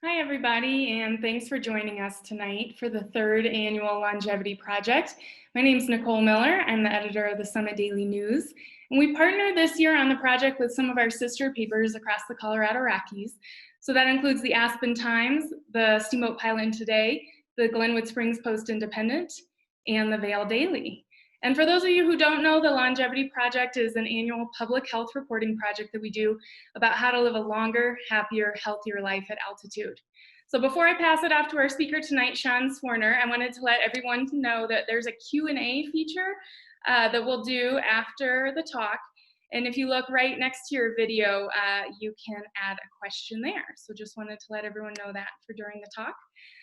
Hi, everybody, and thanks for joining us tonight for the third annual Longevity Project. My name is Nicole Miller. I'm the editor of the Summit Daily News, and we partnered this year on the project with some of our sister papers across the Colorado Rockies. So that includes the Aspen Times, the Steamboat Pilot and Today, the Glenwood Springs Post-Independent, and the Vale Daily. And for those of you who don't know, the Longevity Project is an annual public health reporting project that we do about how to live a longer, happier, healthier life at altitude. So before I pass it off to our speaker tonight, Sean Swarner, I wanted to let everyone know that there's a Q&A feature that we'll do after the talk. And if you look right next to your video, you can add a question there. So just wanted to let everyone know that for during the talk.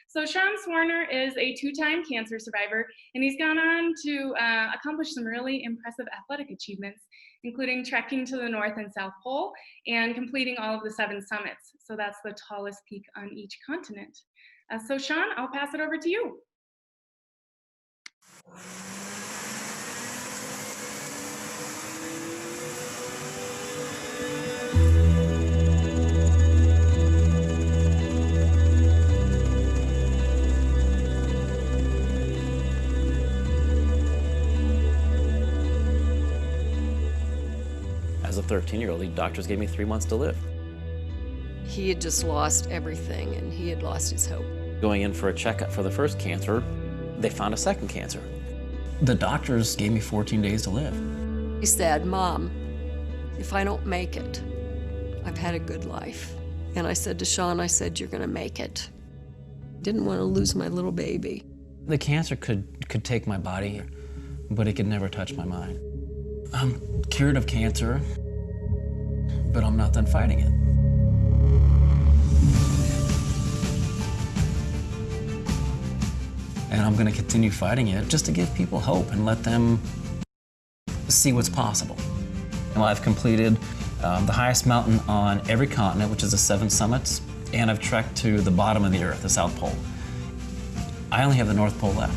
So Sean Swarner is a two-time cancer survivor, and he's gone on to accomplish some really impressive athletic achievements, including trekking to the North and South Pole and completing all of the 7 summits. So that's the tallest peak on each continent. So Sean, I'll pass it over to you. As a 13-year-old, the doctors gave me 3 months to live. He had just lost everything, and he had lost his hope. Going in for a checkup for the first cancer, they found a second cancer. The doctors gave me 14 days to live. He said, "Mom, if I don't make it, I've had a good life." And I said to Sean, I said, "You're gonna make it." Didn't want to lose my little baby. The cancer could take my body, but it could never touch my mind. I'm cured of cancer, but I'm not done fighting it. And I'm going to continue fighting it just to give people hope and let them see what's possible. And I've completed the highest mountain on every continent, which is the 7 summits, and I've trekked to the bottom of the Earth, the South Pole. I only have the North Pole left.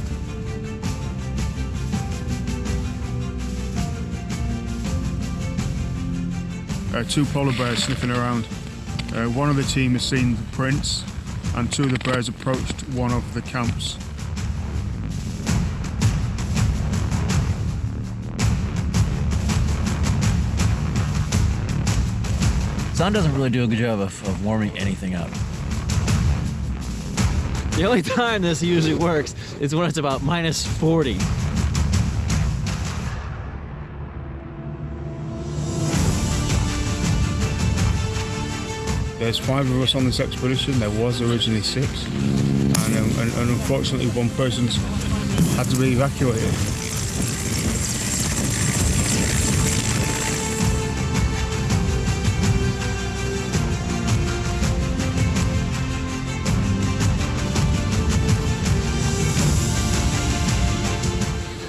Two polar bears sniffing around. One of the team has seen the prints, and 2 of the bears approached one of the camps. Sun doesn't really do a good job of warming anything up. The only time this usually works is when it's about minus 40. There's 5 of us on this expedition. There was originally 6, and unfortunately one person's had to be evacuated.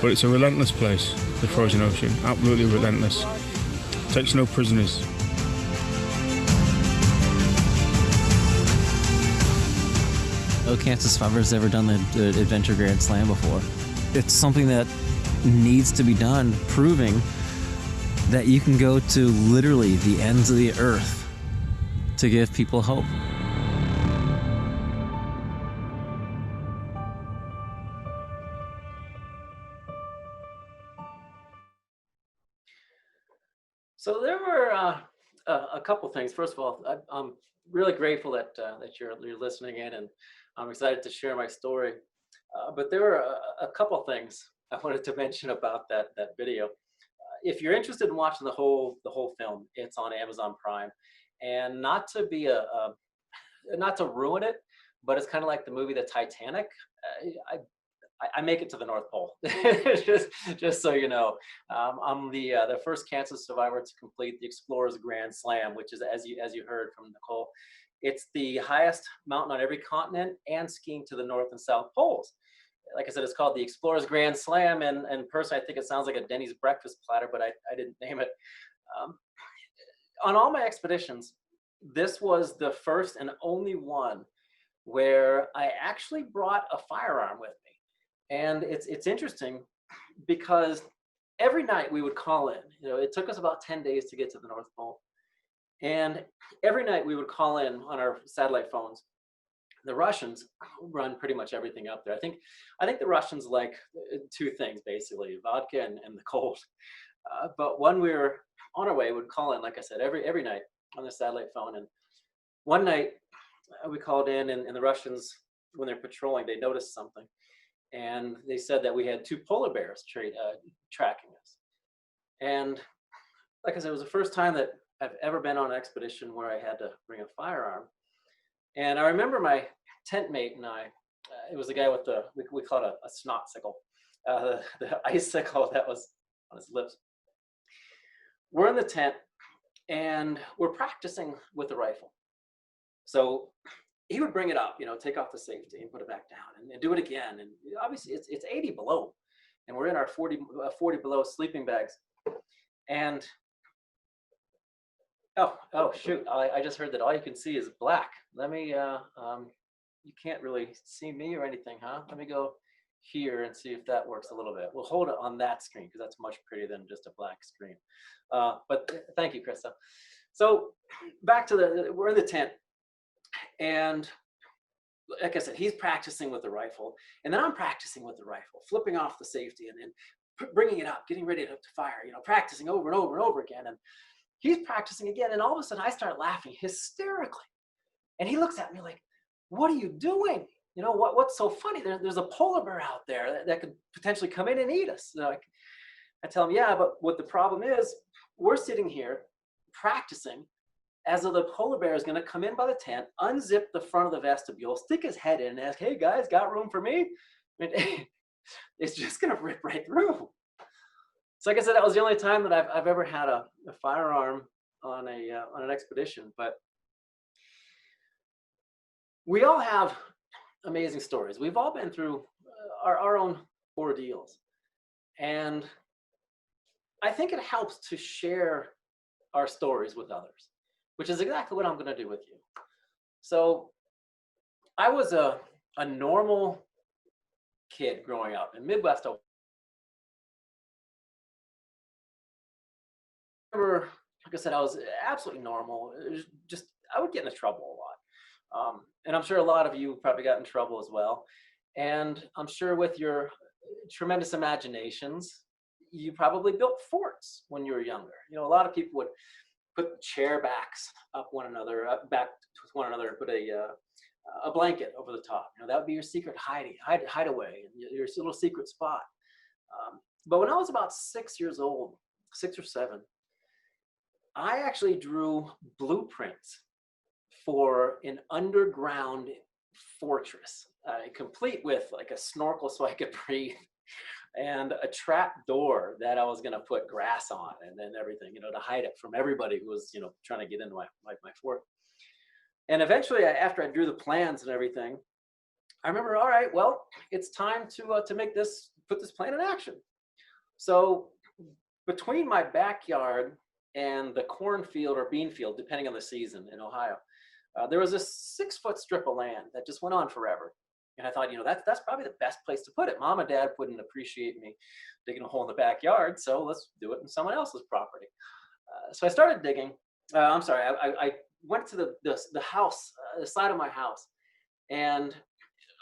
But it's a relentless place, the frozen ocean, absolutely relentless. Takes no prisoners. No cancer survivor's ever done the Adventure Grand Slam before. It's something that needs to be done, proving that you can go to literally the ends of the earth to give people hope. So there were a couple things. First of all, I'm really grateful that you're listening in, and I'm excited to share my story. But there were a couple things I wanted to mention about that video. If you're interested in watching the whole film, it's on Amazon Prime, and not to ruin it, but it's kind of like the movie The Titanic. I make it to the North Pole, just so you know. I'm the first cancer survivor to complete the Explorer's Grand Slam, which is, as you heard from Nicole, it's the highest mountain on every continent and skiing to the North and South Poles. Like I said, it's called the Explorer's Grand Slam, and personally, I think it sounds like a Denny's breakfast platter, but I didn't name it. On all my expeditions, this was the first and only one where I actually brought a firearm with me. And it's interesting because every night we would call in. It took us about 10 days to get to the North Pole. And every night we would call in on our satellite phones The Russians run pretty much everything up there. I think the Russians like two things basically: vodka and the cold. But when we were on our way, we'd call in, like I said, every night on the satellite phone. And one night we called in, and the Russians, when they're patrolling, they noticed something, and they said that we had two polar bears tracking us. And like I said, it was the first time that I've ever been on an expedition where I had to bring a firearm. And I remember my tent mate and I, it was the guy with we call it a snotsicle, the icicle that was on his lips. We're in the tent and we're practicing with the rifle. So he would bring it up, take off the safety and put it back down and do it again. And obviously it's 80 below and we're in our 40 below sleeping bags. And oh shoot, I just heard that all you can see is black. Let me, you can't really see me or anything, huh? Let me go here and see if that works a little bit. We'll hold it on that screen because that's much prettier than just a black screen. But thank you, Krista. So back to we're in the tent, and like I said, he's practicing with the rifle, and then I'm practicing with the rifle, flipping off the safety and then bringing it up, getting ready to fire, practicing over and over and over again. And he's practicing again, and all of a sudden I start laughing hysterically. And he looks at me like, what are you doing? What's so funny? There's a polar bear out there that could potentially come in and eat us. I tell him, yeah, but what the problem is, we're sitting here practicing as though the polar bear is going to come in by the tent, unzip the front of the vestibule, stick his head in and ask, hey guys, got room for me? I mean, it's just going to rip right through. So like I said, that was the only time that I've ever had a firearm on an expedition. But we all have amazing stories. We've all been through our own ordeals. And I think it helps to share our stories with others, which is exactly what I'm going to do with you. So I was a normal kid growing up in Midwest Ohio. I remember, like I said, I was absolutely normal. It was just, I would get into trouble a lot. And I'm sure a lot of you probably got in trouble as well. And I'm sure with your tremendous imaginations, you probably built forts when you were younger. A lot of people would put chair backs back with one another, and put a blanket over the top. That would be your secret hideaway, and your little secret spot. But when I was about 6 years old, 6 or 7, I actually drew blueprints for an underground fortress, complete with like a snorkel so I could breathe, and a trap door that I was going to put grass on, and then everything, to hide it from everybody who was, trying to get into my fort. And eventually, after I drew the plans and everything, I remember, all right, well, it's time to put this plan in action. So between my backyard and the cornfield or bean field, depending on the season in Ohio, there was a 6-foot strip of land that just went on forever. And I thought, that's probably the best place to put it. Mom and Dad wouldn't appreciate me digging a hole in the backyard, so let's do it in someone else's property. So I started digging. I went to the house, the side of my house, and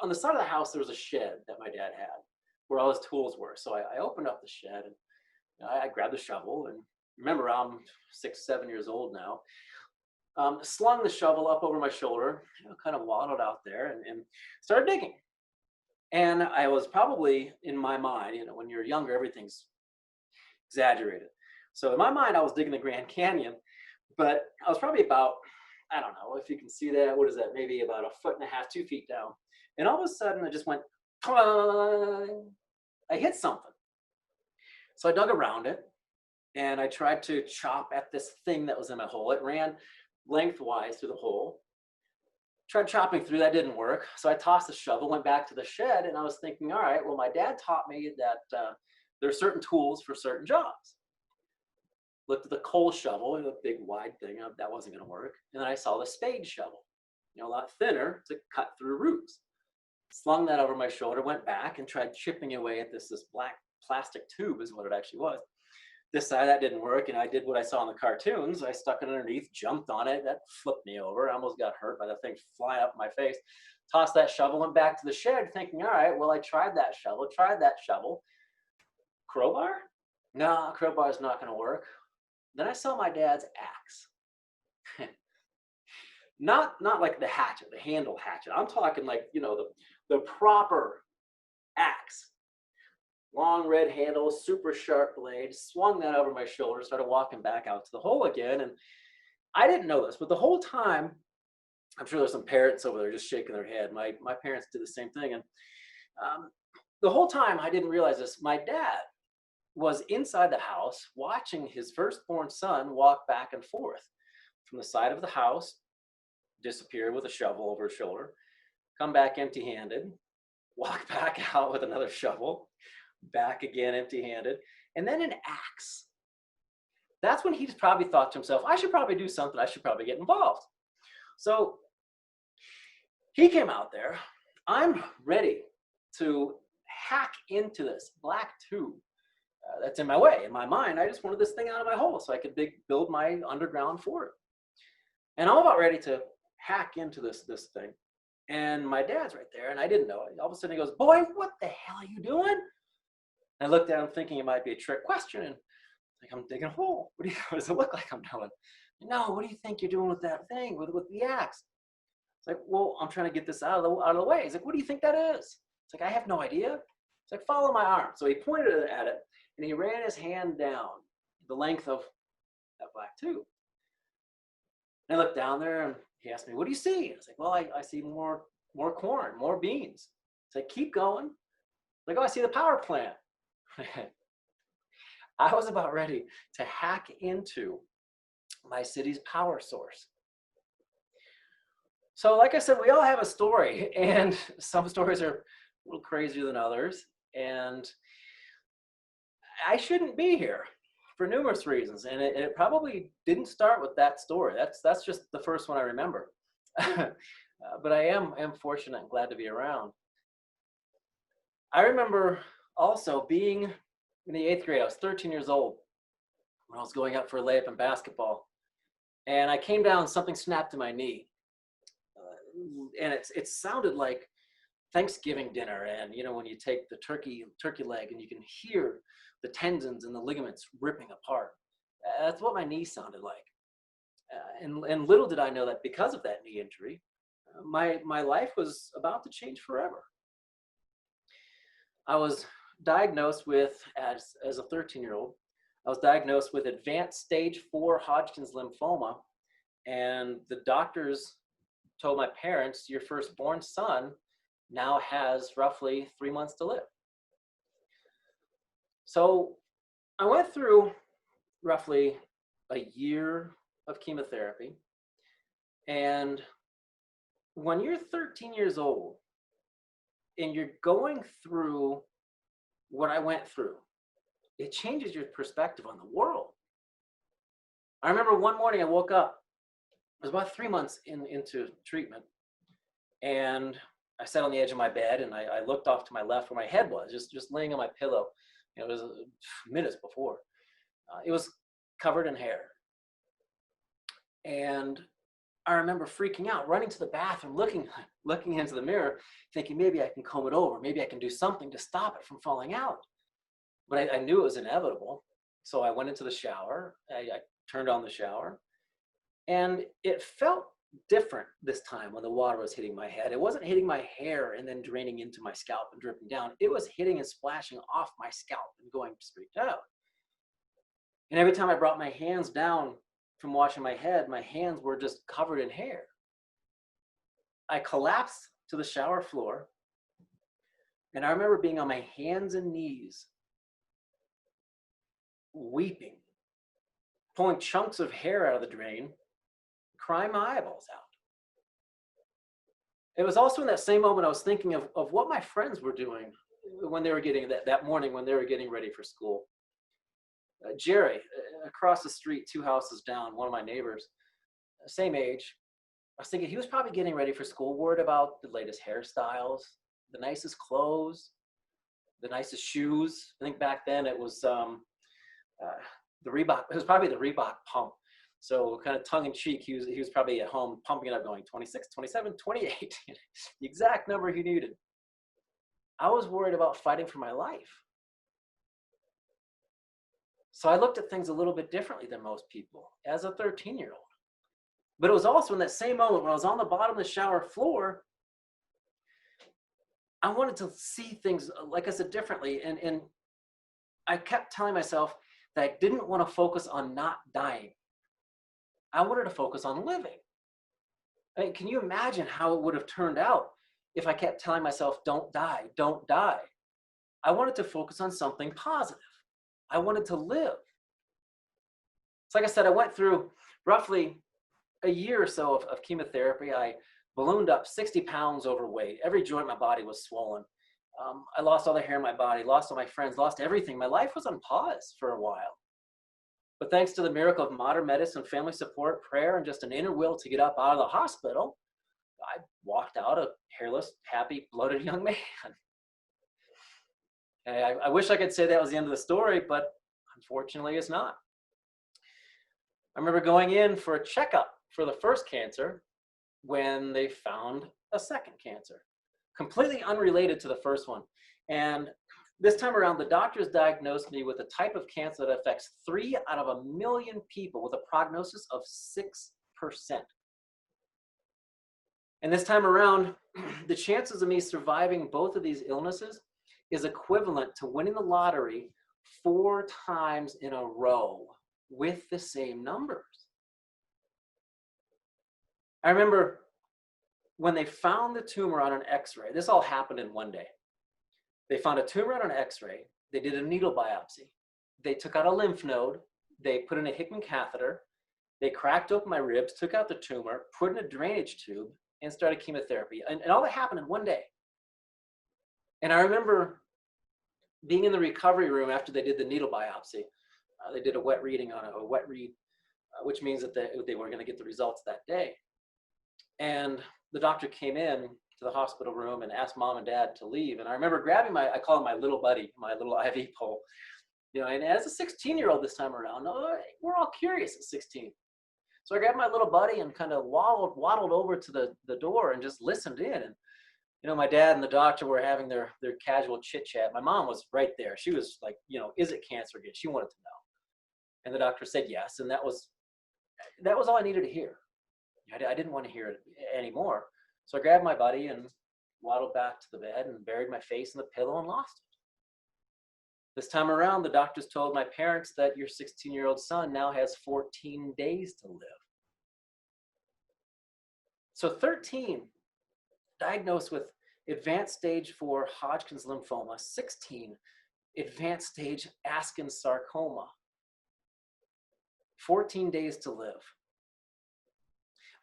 on the side of the house there was a shed that my dad had where all his tools were. So I opened up the shed and I grabbed the shovel, and remember, I'm 6, 7 years old now. Slung the shovel up over my shoulder, kind of waddled out there and started digging. And I was probably, in my mind, when you're younger, everything's exaggerated. So in my mind, I was digging the Grand Canyon, but I was probably about, I don't know if you can see that, what is that, maybe about 1.5 feet, 2 feet down. And all of a sudden, I just went, I hit something. So I dug around it, and I tried to chop at this thing that was in my hole. It ran lengthwise through the hole. Tried chopping through, that didn't work. So I tossed the shovel, went back to the shed, and I was thinking, all right, well, my dad taught me that there are certain tools for certain jobs. Looked at the coal shovel, a big wide thing, that wasn't gonna work. And then I saw the spade shovel, a lot thinner to cut through roots. Slung that over my shoulder, went back and tried chipping away at this black plastic tube is what it actually was. decided that didn't work, and I did what I saw in the cartoons. I stuck it underneath, jumped on it. That flipped me over. I almost got hurt by the thing flying up in my face. Tossed that shovel, went back to the shed thinking, all right, well, I tried that shovel. Crowbar? No, crowbar's not going to work. Then I saw my dad's axe. Not like the hatchet, the handle hatchet. I'm talking like, the proper axe. Long red handle, super sharp blade. Swung that over my shoulder, started walking back out to the hole again. And I didn't know this, but the whole time, I'm sure there's some parents over there just shaking their head. My parents did the same thing. And the whole time, I didn't realize this. My dad was inside the house watching his firstborn son walk back and forth from the side of the house, disappear with a shovel over his shoulder, come back empty-handed, walk back out with another shovel, back again empty-handed, and then an axe. That's when he's probably thought to himself, I should probably do something. I should probably get involved. So he came out there. I'm ready to hack into this black tube that's in my way. In my mind, I just wanted this thing out of my hole so I could build my underground fort. And I'm about ready to hack into this thing. And my dad's right there, and I didn't know it. All of a sudden he goes, boy, what the hell are you doing? And I looked down thinking it might be a trick question. And like, I'm digging a hole. What does it look like I'm doing? No, what do you think you're doing with that thing, with the axe? It's like, well, I'm trying to get this out of the way. He's like, what do you think that is? It's like, I have no idea. It's like, follow my arm. So he pointed at it, and he ran his hand down the length of that black tube. And I looked down there, and he asked me, what do you see? I was like, well, I see more corn, more beans. It's like, keep going. Like, oh, I see the power plant. I was about ready to hack into my city's power source. So like I said, we all have a story, and some stories are a little crazier than others. And I shouldn't be here for numerous reasons. And it probably didn't start with that story. That's just the first one I remember. But I am fortunate and glad to be around. I remember also being in the 8th grade. I was 13 years old when I was going up for a layup in basketball. And I came down, something snapped in my knee. And it sounded like Thanksgiving dinner. And when you take the turkey leg and you can hear the tendons and the ligaments ripping apart. That's what my knee sounded like. And little did I know that because of that knee injury, my life was about to change forever. I was diagnosed with, as a 13-year-old, I was diagnosed with advanced stage 4 Hodgkin's lymphoma. And the doctors told my parents, your firstborn son now has roughly 3 months to live. So I went through roughly a year of chemotherapy. And when you're 13 years old and you're going through what I went through, it changes your perspective on the world. I remember one morning I woke up, it was about 3 months into treatment, and I sat on the edge of my bed and I looked off to my left where my head was, just laying on my pillow. It was minutes before. It was covered in hair. And I remember freaking out, running to the bathroom, looking into the mirror, thinking maybe I can comb it over, maybe I can do something to stop it from falling out. But I knew it was inevitable. So I went into the shower, I turned on the shower, and it felt different this time when the water was hitting my head. It wasn't hitting my hair and then draining into my scalp and dripping down. It was hitting and splashing off my scalp and going straight down. And every time I brought my hands down from washing my head, my hands were just covered in hair. I collapsed to the shower floor, and I remember being on my hands and knees, weeping, pulling chunks of hair out of the drain, crying my eyeballs out. It was also in that same moment I was thinking of what my friends were doing when they were getting that morning when they were getting ready for school. Jerry, across the street, 2 houses down, one of my neighbors, same age. I was thinking he was probably getting ready for school, worried about the latest hairstyles, the nicest clothes, the nicest shoes. I think back then it was the Reebok, it was probably the Reebok pump. So kind of tongue in cheek, he was probably at home pumping it up going 26, 27, 28, the exact number he needed. I was worried about fighting for my life. So I looked at things a little bit differently than most people as a 13-year-old. But it was also in that same moment when I was on the bottom of the shower floor, I wanted to see things, like I said, differently. And I kept telling myself that I didn't want to focus on not dying. I wanted to focus on living. I mean, can you imagine how it would have turned out if I kept telling myself, don't die, don't die? I wanted to focus on something positive. I wanted to live. So like I said, I went through roughly a year or so of chemotherapy. I ballooned up 60 pounds overweight. Every joint in my body was swollen. I lost all the hair in my body, lost all my friends, lost everything. My life was on pause for a while. But thanks to the miracle of modern medicine, family support, prayer, and just an inner will to get up out of the hospital, I walked out a hairless, happy, bloated young man. I wish I could say that was the end of the story, but unfortunately it's not. I remember going in for a checkup for the first cancer when they found a second cancer, completely unrelated to the first one. And this time around, the doctors diagnosed me with a type of cancer that affects 3 out of 1 million people with a prognosis of 6%. And this time around, the chances of me surviving both of these illnesses is equivalent to winning the lottery 4 times in a row with the same numbers. I remember when they found the tumor on an x-ray, this all happened in one day. They found a tumor on an x-ray, they did a needle biopsy, they took out a lymph node, they put in a Hickman catheter, they cracked open my ribs, took out the tumor, put in a drainage tube, and started chemotherapy. And all that happened in one day. And I remember being in the recovery room after they did the needle biopsy. They did a wet reading on a wet read, which means that they weren't going to get the results that day. And the doctor came in to the hospital room and asked mom and dad to leave. And I remember grabbing I call him my little buddy, my little IV pole. You know, and as a 16-year-old this time around, we're all curious at 16. So I grabbed my little buddy and kind of waddled over to the door and just listened in. And you know, my dad and the doctor were having their casual chit chat. My mom was right there. She was like, you know, is it cancer again? She wanted to know. And the doctor said yes. And that was all I needed to hear. I didn't want to hear it anymore. So I grabbed my buddy and waddled back to the bed and buried my face in the pillow and lost it. This time around, the doctors told my parents that your 16-year-old son now has 14 days to live. So 13, diagnosed with advanced stage 4 Hodgkin's lymphoma, 16, advanced stage Askin sarcoma, 14 days to live.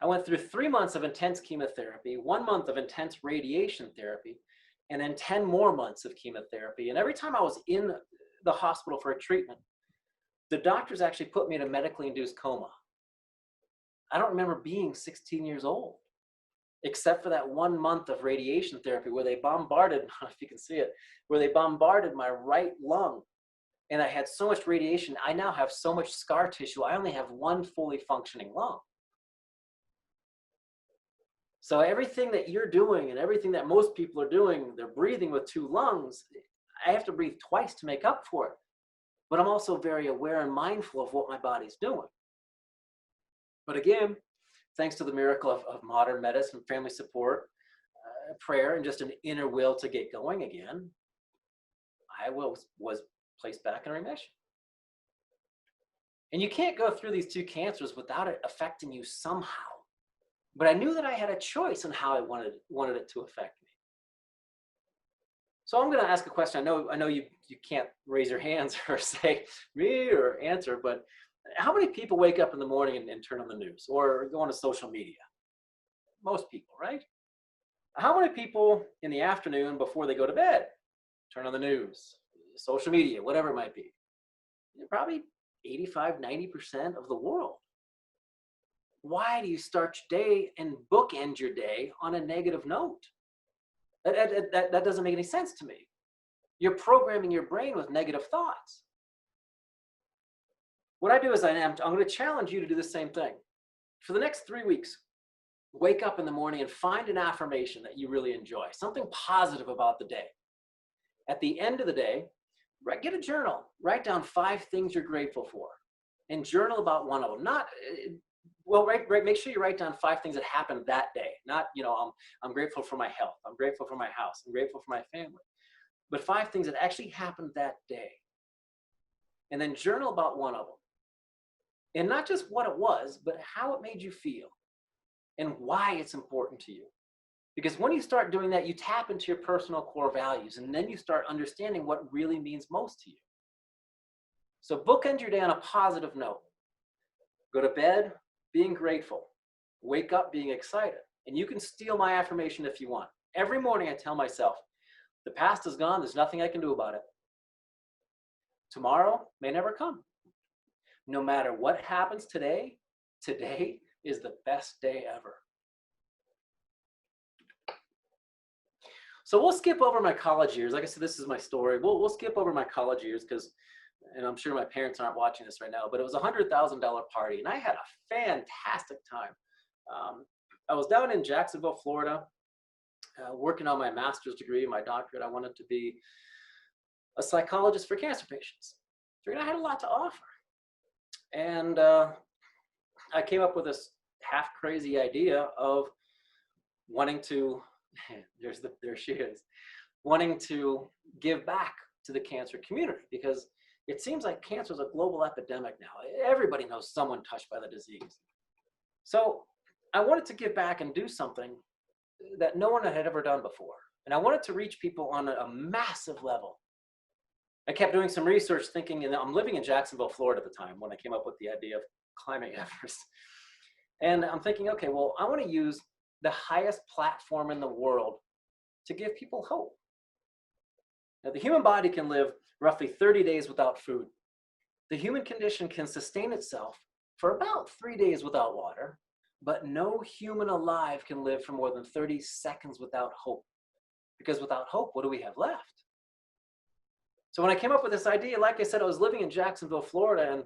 I went through 3 months of intense chemotherapy, 1 month of intense radiation therapy, and then 10 more months of chemotherapy. And every time I was in the hospital for a treatment, the doctors actually put me in a medically induced coma. I don't remember being 16 years old, except for that 1 month of radiation therapy where they bombarded, I don't know if you can see it, where they bombarded my right lung. And I had so much radiation, I now have so much scar tissue, I only have 1 fully functioning lung. So everything that you're doing and everything that most people are doing, they're breathing with 2 lungs. I have to breathe twice to make up for it. But I'm also very aware and mindful of what my body's doing. But again, thanks to the miracle of modern medicine, family support, prayer, and just an inner will to get going again, I was placed back in remission. And you can't go through these 2 cancers without it affecting you somehow. But I knew that I had a choice in how I wanted it to affect me. So I'm going to ask a question. I know you can't raise your hands or say me or answer, but how many people wake up in the morning and turn on the news or go on to social media? Most people, right? How many people in the afternoon before they go to bed turn on the news, social media, whatever it might be? Probably 85–90% of the world. Why do you start your day and bookend your day on a negative note? That doesn't make any sense to me. You're programming your brain with negative thoughts. what I do is I'm going to challenge you to do the same thing. For the next 3 weeks, wake up in the morning and find an affirmation that you really enjoy, something positive about the day. At the end of the day, get a journal, write down 5 things you're grateful for, and journal about one of them. Make sure you write down 5 things that happened that day. Not, I'm grateful for my health, I'm grateful for my house, I'm grateful for my family. But 5 things that actually happened that day. And then journal about one of them. And not just what it was, but how it made you feel and why it's important to you. Because when you start doing that, you tap into your personal core values, and then you start understanding what really means most to you. So bookend your day on a positive note. Go to bed being grateful. Wake up being excited. And you can steal my affirmation if you want. Every morning I tell myself, the past is gone, there's nothing I can do about it. Tomorrow may never come. No matter what happens today, today is the best day ever. So we'll skip over my college years. Like I said, this is my story. We'll skip over my college years because, and I'm sure my parents aren't watching this right now, but it was a $100,000 party and I had a fantastic time. I was down in Jacksonville, Florida, working on my master's degree, my doctorate. I wanted to be a psychologist for cancer patients. Figured I had a lot to offer. And I came up with this half crazy idea of wanting to, there she is, wanting to give back to the cancer community, because it seems like cancer is a global epidemic now. Everybody knows someone touched by the disease. So I wanted to give back and do something that no one had ever done before. And I wanted to reach people on a massive level. I kept doing some research thinking, and I'm living in Jacksonville, Florida at the time when I came up with the idea of climbing Everest. And I'm thinking, okay, well, I want to use the highest platform in the world to give people hope. Now, the human body can live roughly 30 days without food. The human condition can sustain itself for about 3 days without water, but no human alive can live for more than 30 seconds without hope. Because without hope, what do we have left? So when I came up with this idea, like I said, I was living in Jacksonville, Florida, and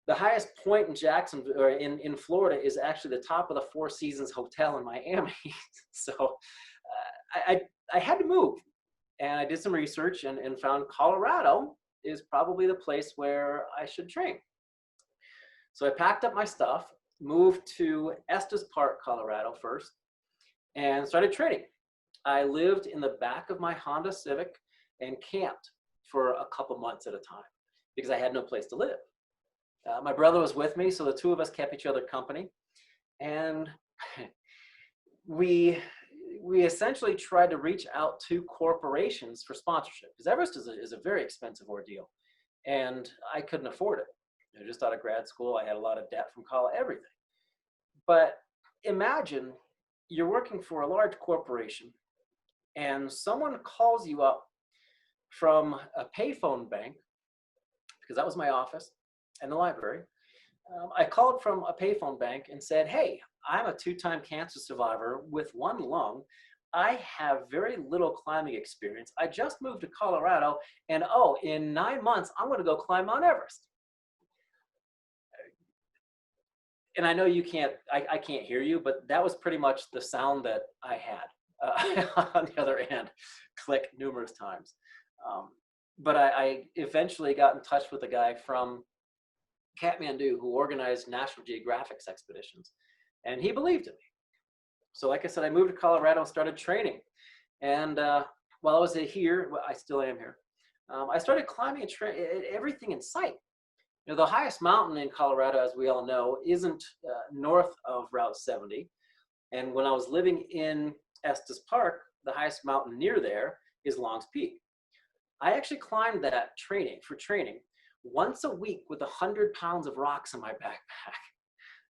the highest point in Jacksonville, or in Florida, is actually the top of the Four Seasons Hotel in Miami. So I had to move, and I did some research and found Colorado is probably the place where I should train. So I packed up my stuff, moved to Estes Park, Colorado first, and started training. I lived in the back of my Honda Civic and camped for a couple months at a time because I had no place to live. My brother was with me, so the two of us kept each other company. And we essentially tried to reach out to corporations for sponsorship, because Everest is a very expensive ordeal. And I couldn't afford it. Just out of grad school, I had a lot of debt from college, everything. But imagine you're working for a large corporation and someone calls you up from a payphone bank, because that was my office and the library. I called from a payphone bank and said, hey, I'm a 2-time cancer survivor with 1 lung. I have very little climbing experience. I just moved to Colorado, and oh, in 9 months, I'm going to go climb Mount Everest. And I know you can't, I can't hear you, but that was pretty much the sound that I had on the other end, click numerous times. But I eventually got in touch with a guy from Kathmandu who organized National Geographic's expeditions, and he believed in me. So like I said, I moved to Colorado and started training. And while I was here, well, I still am here, I started climbing and everything in sight. You know, the highest mountain in Colorado, as we all know, isn't north of Route 70. And when I was living in Estes Park, the highest mountain near there is Long's Peak. I actually climbed that for training once a week with 100 pounds of rocks in my backpack.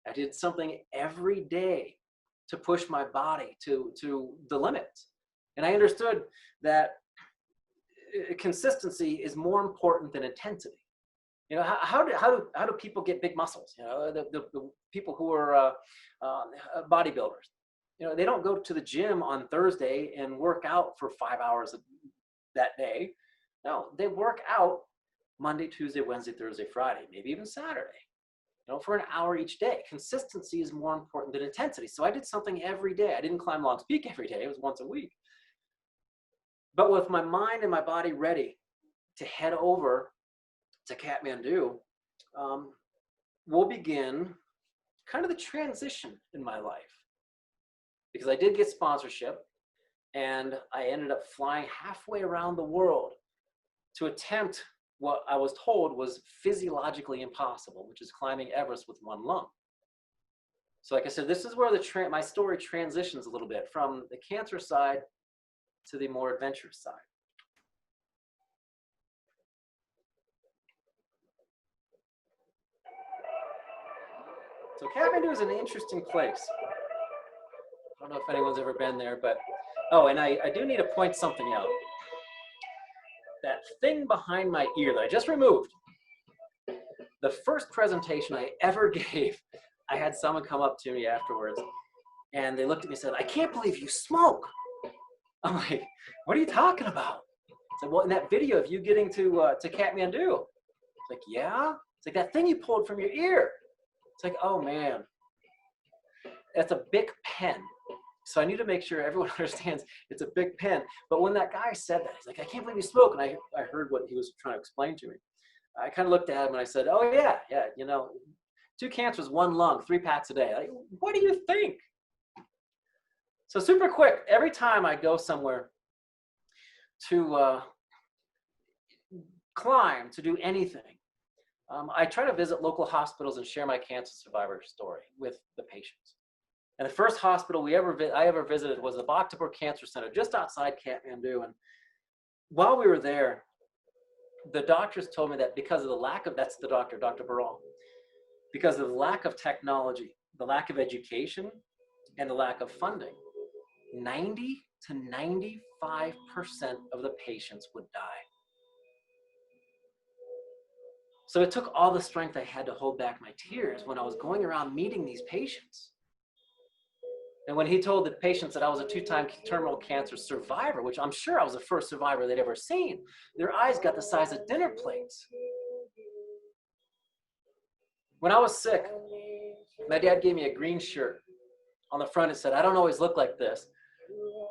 I did something every day to push my body to the limits. And I understood that consistency is more important than intensity. You know, how do people get big muscles? You know, the people who are bodybuilders, you know, they don't go to the gym on Thursday and work out for 5 hours that day. No, they work out Monday, Tuesday, Wednesday, Thursday, Friday, maybe even Saturday, for an hour each day. Consistency is more important than intensity. So I did something every day. I didn't climb Long's Peak every day. It was once a week. But with my mind and my body ready to head over to Kathmandu, we'll begin kind of the transition in my life. Because I did get sponsorship, and I ended up flying halfway around the world to attempt what I was told was physiologically impossible, which is climbing Everest with one lung. So like I said, this is where my story transitions a little bit from the cancer side to the more adventurous side. So Kathmandu is an interesting place. I don't know if anyone's ever been there, but, oh, and I do need to point something out. That thing behind my ear that I just removed, the first presentation I ever gave, I had someone come up to me afterwards, and they looked at me and said, "I can't believe you smoke." I'm like, "What are you talking about?" I said, "Well, in that video of you getting to Kathmandu." It's like, "Yeah?" It's like, "That thing you pulled from your ear." It's like, "Oh man, that's a Bic pen." So I need to make sure everyone understands it's a Bic pen. But when that guy said that, he's like, "I can't believe you smoke." And I heard what he was trying to explain to me. I kind of looked at him and I said, "Oh yeah, 2 cancers, 1 lung, 3 packs a day." Like, what do you think? So super quick, every time I go somewhere to climb, to do anything, I try to visit local hospitals and share my cancer survivor story with the patients. And the first hospital I ever visited was the Bhaktapur Cancer Center, just outside Kathmandu. And while we were there, the doctors told me that because of the lack of, that's the doctor, Dr. Baral, because of the lack of technology, the lack of education, and the lack of funding, 90 to 95% of the patients would die. So it took all the strength I had to hold back my tears when I was going around meeting these patients. And when he told the patients that I was a 2-time terminal cancer survivor, which I'm sure I was the first survivor they'd ever seen, their eyes got the size of dinner plates. When I was sick, my dad gave me a green shirt. On the front it said, "I don't always look like this."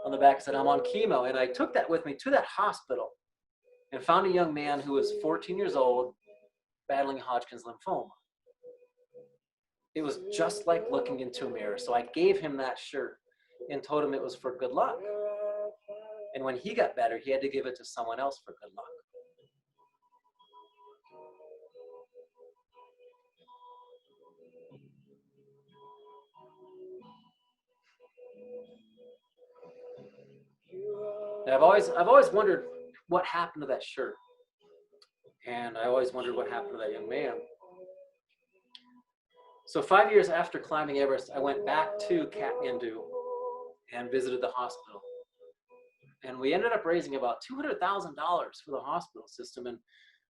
On the back it said, "I'm on chemo." And I took that with me to that hospital and found a young man who was 14 years old battling Hodgkin's lymphoma. It was just like looking into a mirror. So I gave him that shirt and told him it was for good luck. And when he got better, he had to give it to someone else for good luck. And I've always wondered what happened to that shirt. And I always wondered what happened to that young man. So 5 years after climbing Everest, I went back to Kathmandu and visited the hospital. And we ended up raising about $200,000 for the hospital system. And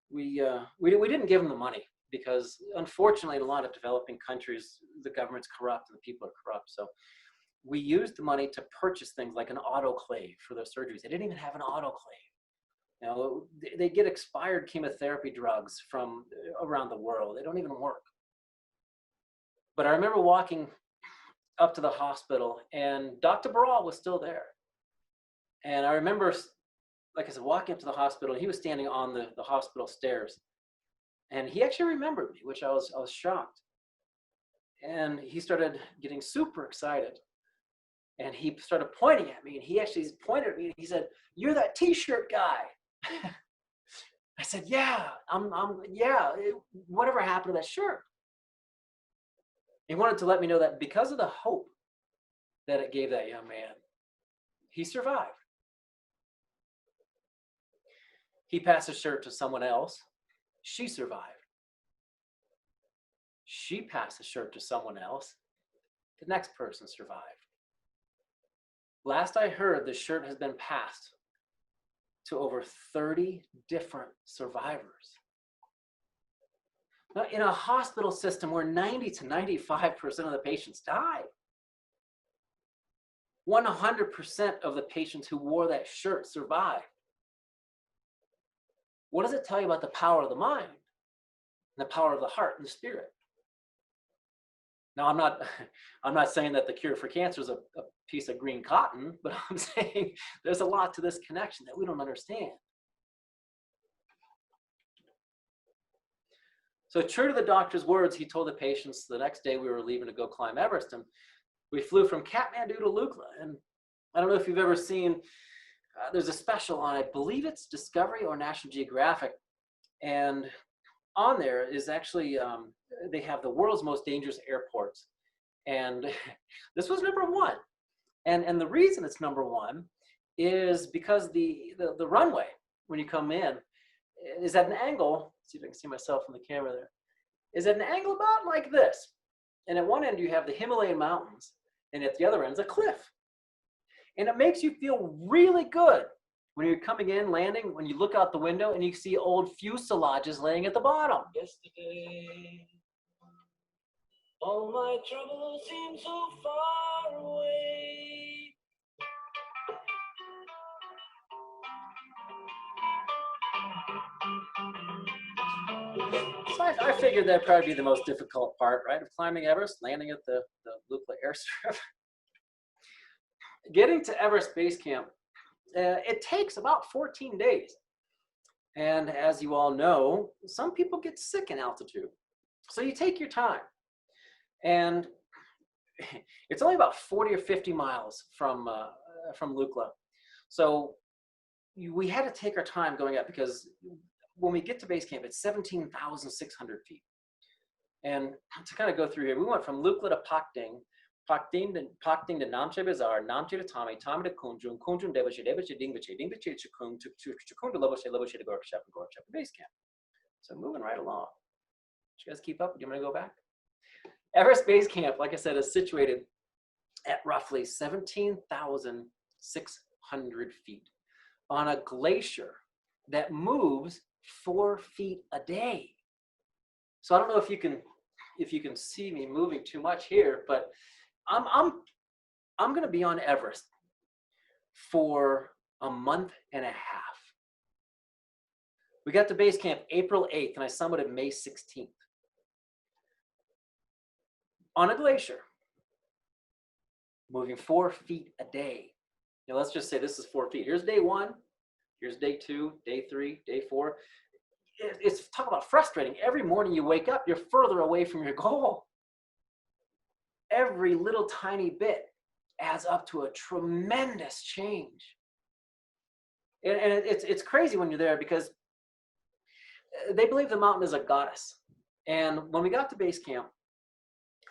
we didn't give them the money because, unfortunately, in a lot of developing countries, the government's corrupt and the people are corrupt. So we used the money to purchase things like an autoclave for their surgeries. They didn't even have an autoclave. They get expired chemotherapy drugs from around the world. They don't even work. But I remember walking up to the hospital and Dr. Baral was still there. And I remember, like I said, walking up to the hospital, and he was standing on the hospital stairs. And he actually remembered me, which I was shocked. And he started getting super excited. And he started pointing at me, and he actually pointed at me and he said, "You're that t-shirt guy." I said, "Yeah, yeah, whatever happened to that shirt?" He wanted to let me know that because of the hope that it gave that young man, he survived. He passed the shirt to someone else. She survived. She passed the shirt to someone else. The next person survived. Last I heard, the shirt has been passed to over 30 different survivors. Now, in a hospital system where 90 to 95% of the patients die, 100% of the patients who wore that shirt survived. what does it tell you about the power of the mind and the power of the heart and the spirit? Now, I'm not saying that the cure for cancer is a piece of green cotton, but I'm saying there's a lot to this connection that we don't understand. So true to the doctor's words, he told the patients the next day we were leaving to go climb Everest, and we flew from Kathmandu to Lukla. And I don't know if you've ever seen, there's a special on, I believe it's Discovery or National Geographic, and on there is actually, they have the world's most dangerous airports. And this was number one. And the reason it's number one is because the runway, when you come in, is at an angle, see if I can see myself in the camera there, is at an angle about like this. And at one end you have the Himalayan mountains, and at the other end is a cliff. And it makes you feel really good when you're coming in, landing, when you look out the window and you see old fuselages laying at the bottom. Yesterday, all my troubles seem so far away. So I figured that'd probably be the most difficult part, right, of climbing Everest, landing at the Lukla airstrip. Getting to Everest Base Camp, it takes about 14 days. And as you all know, some people get sick in altitude. So you take your time. And it's only about 40 or 50 miles from Lukla. So we had to take our time going up, because when we get to base camp, it's 17,600 feet. And to kind of go through here, we went from Lukla to Pakding to Namche Bazaar, Namche to Tami to Kunjun, Kunjun to Debache, Dingbache, Dingbache to Chikung, to Chikung to Loboshe, Loboshe to Gorkshep, and Gorkshep to base camp. So moving right along. Did you guys keep up? Do you want me to go back? Everest Base Camp, like I said, is situated at roughly 17,600 feet on a glacier that moves 4 feet a day. So I don't know if you can see me moving too much here, but I'm going to be on Everest for a month and a half. We got to base camp April 8th, and I summited May 16th. On a glacier, moving 4 feet a day. Now let's just say this is 4 feet. Here's day one, here's day two, day three, day four. It's talk about frustrating. Every morning you wake up, you're further away from your goal. Every little tiny bit adds up to a tremendous change. And it's crazy when you're there, because they believe the mountain is a goddess. And when we got to base camp,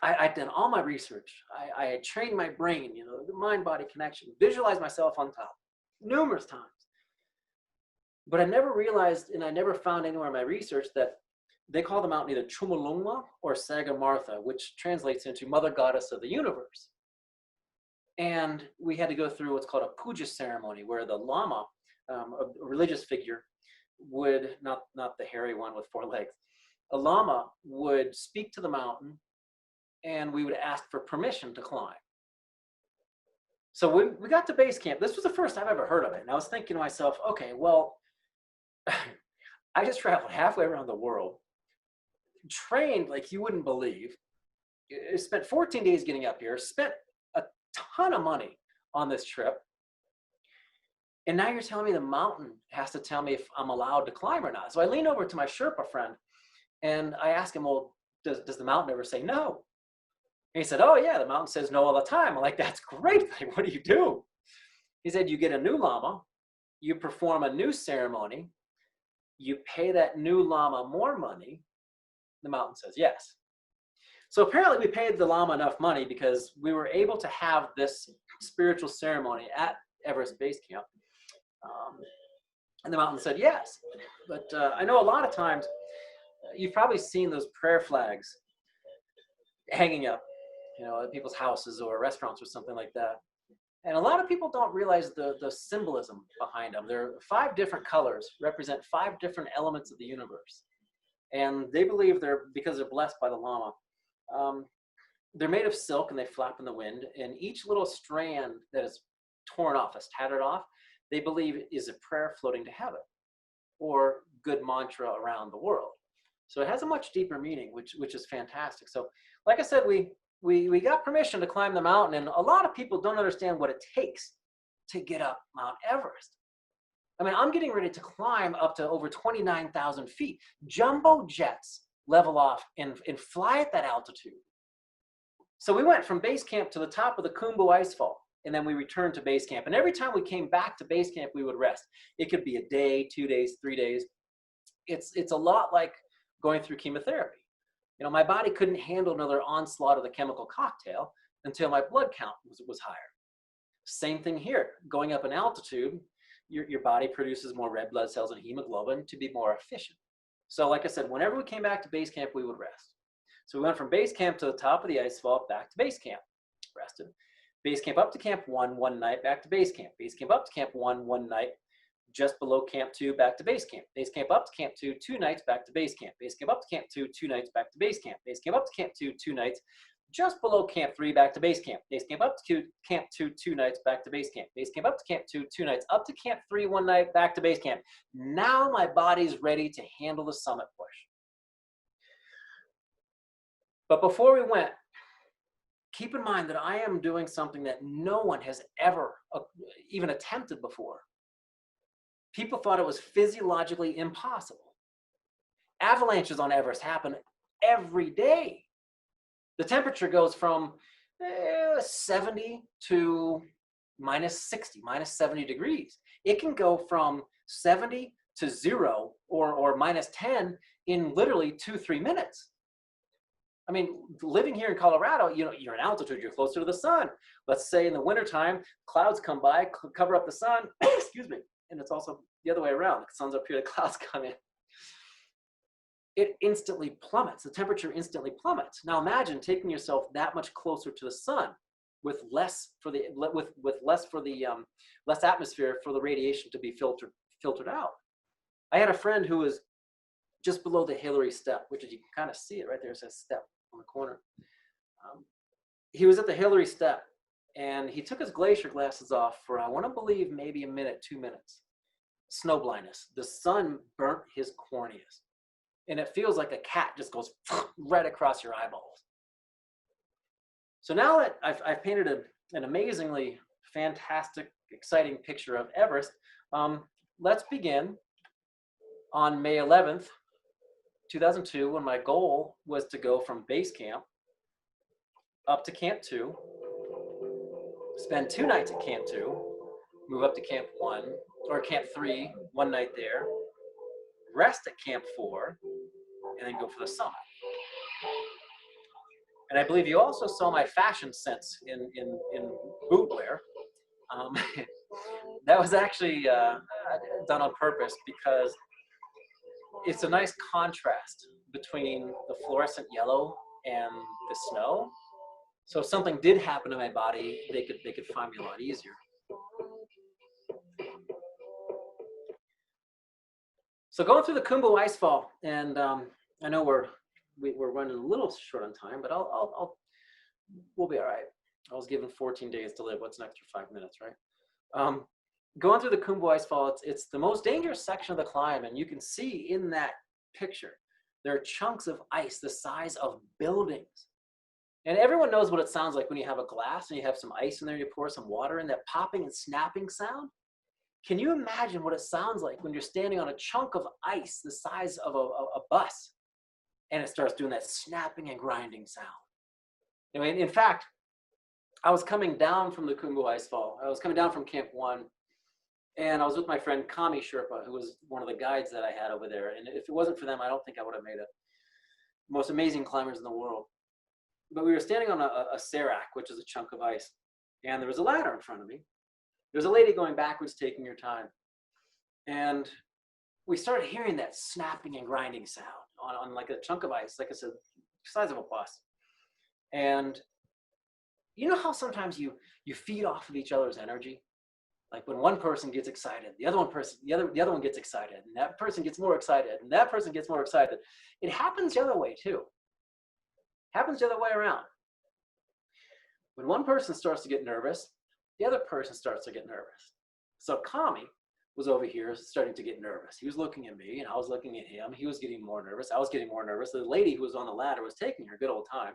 I'd done all my research. I had trained my brain, the mind-body connection, visualized myself on top numerous times. But I never realized, and I never found anywhere in my research, that they call the mountain either Chumulungma or Sagamartha, which translates into Mother Goddess of the Universe. And we had to go through what's called a puja ceremony, where the lama, a religious figure, would, not the hairy one with 4 legs, a lama would speak to the mountain, and we would ask for permission to climb. So we got to base camp. This was the first I've ever heard of it. And I was thinking to myself, okay, well, I just traveled halfway around the world, trained like you wouldn't believe, spent 14 days getting up here, spent a ton of money on this trip. And now you're telling me the mountain has to tell me if I'm allowed to climb or not. So I lean over to my Sherpa friend and I ask him, well, does the mountain ever say no? And he said, oh yeah, the mountain says no all the time. I'm like, that's great. Like, what do you do? He said, you get a new lama, you perform a new ceremony, you pay that new lama more money. The mountain says yes. So apparently we paid the lama enough money, because we were able to have this spiritual ceremony at Everest Base Camp. And the mountain said yes. But I know a lot of times, you've probably seen those prayer flags hanging up, at people's houses or restaurants or something like that. And a lot of people don't realize the symbolism behind them. There are 5 different colors, represent 5 different elements of the universe. And they believe because they're blessed by the lama, they're made of silk and they flap in the wind. And each little strand that is torn off, is tattered off, they believe is a prayer floating to heaven, or good mantra around the world. So it has a much deeper meaning, which is fantastic. So like I said, we got permission to climb the mountain, and a lot of people don't understand what it takes to get up Mount Everest. I mean, I'm getting ready to climb up to over 29,000 feet. Jumbo jets level off and fly at that altitude. So we went from base camp to the top of the Khumbu Icefall, and then we returned to base camp. And every time we came back to base camp, we would rest. It could be a day, 2 days, 3 days. It's a lot like going through chemotherapy. You know, my body couldn't handle another onslaught of the chemical cocktail until my blood count was higher. Same thing here. Going up in altitude, your body produces more red blood cells and hemoglobin to be more efficient. So like I said, whenever we came back to base camp, we would rest. So we went from base camp to the top of the icefall, back to base camp, rested. Base camp up to camp 1, 1 night, back to base camp. Base camp up to camp 1, 1 night, just below camp 2, back to base camp. Base camp up to camp 2, 2 nights, back to base camp. Base camp up to camp 2, 2 nights, back to base camp. Base camp up to camp 2, 2 nights, just below camp 3, back to base camp. Base camp up to camp 2, 2 nights, back to base camp. Base camp up to camp 2, 2 nights, up to camp 3, 1 night, back to base camp. Now my body's ready to handle the summit push. But before we went, keep in mind that I am doing something that no one has ever even attempted before. People thought it was physiologically impossible. Avalanches on Everest happen every day. The temperature goes from 70 to minus 60, minus 70 degrees. It can go from 70 to 0 or minus 10 in literally 2-3 minutes. I mean, living here in Colorado, you know, you're in altitude, you're closer to the sun. Let's say in the wintertime, clouds come by, cover up the sun, excuse me, and it's also the other way around. The sun's up here, the clouds come in. It instantly plummets. The temperature instantly plummets. Now imagine taking yourself that much closer to the sun with less less atmosphere for the radiation to be filtered out. I had a friend who was just below the Hillary step, which is, you can kind of see it right there. It says step on the corner. He was at the Hillary step, and he took his glacier glasses off for, I want to believe, maybe a minute, 2 minutes. Snow blindness. The sun burnt his corneas, and it feels like a cat just goes right across your eyeballs. So now that I've painted an amazingly fantastic, exciting picture of Everest, let's begin on May 11th, 2002, when my goal was to go from base camp up to camp 2, spend 2 nights at camp 2, move up to camp 1 or camp 3, 1 night there, rest at camp 4, and then go for the summit. And I believe you also saw my fashion sense in boot wear. That was actually done on purpose because it's a nice contrast between the fluorescent yellow and the snow. So if something did happen to my body, they could find me a lot easier. So going through the Khumbu Icefall, and I know we're running a little short on time, but we'll be all right. I was given 14 days to live. What's an extra 5 minutes, right? Going through the Khumbu Icefall, it's the most dangerous section of the climb, and you can see in that picture, there are chunks of ice the size of buildings. And everyone knows what it sounds like when you have a glass and you have some ice in there, you pour some water in, that popping and snapping sound. Can you imagine what it sounds like when you're standing on a chunk of ice the size of a bus, and it starts doing that snapping and grinding sound? I mean, in fact, I was coming down from the Khumbu Icefall. I was coming down from Camp 1, and I was with my friend Kami Sherpa, who was one of the guides that I had over there. And if it wasn't for them, I don't think I would have made it. Most amazing climbers in the world. But we were standing on a serac, which is a chunk of ice, and there was a ladder in front of me. There was a lady going backwards, taking her time. And we started hearing that snapping and grinding sound on like a chunk of ice, like I said, the size of a bus. And you know how sometimes you feed off of each other's energy? Like when one person gets excited, the other one gets excited, and that person gets more excited, and that person gets more excited. It happens the other way too. Happens the other way around. When one person starts to get nervous, the other person starts to get nervous. So Kami was over here starting to get nervous. He was looking at me and I was looking at him. He was getting more nervous. I was getting more nervous. The lady who was on the ladder was taking her good old time.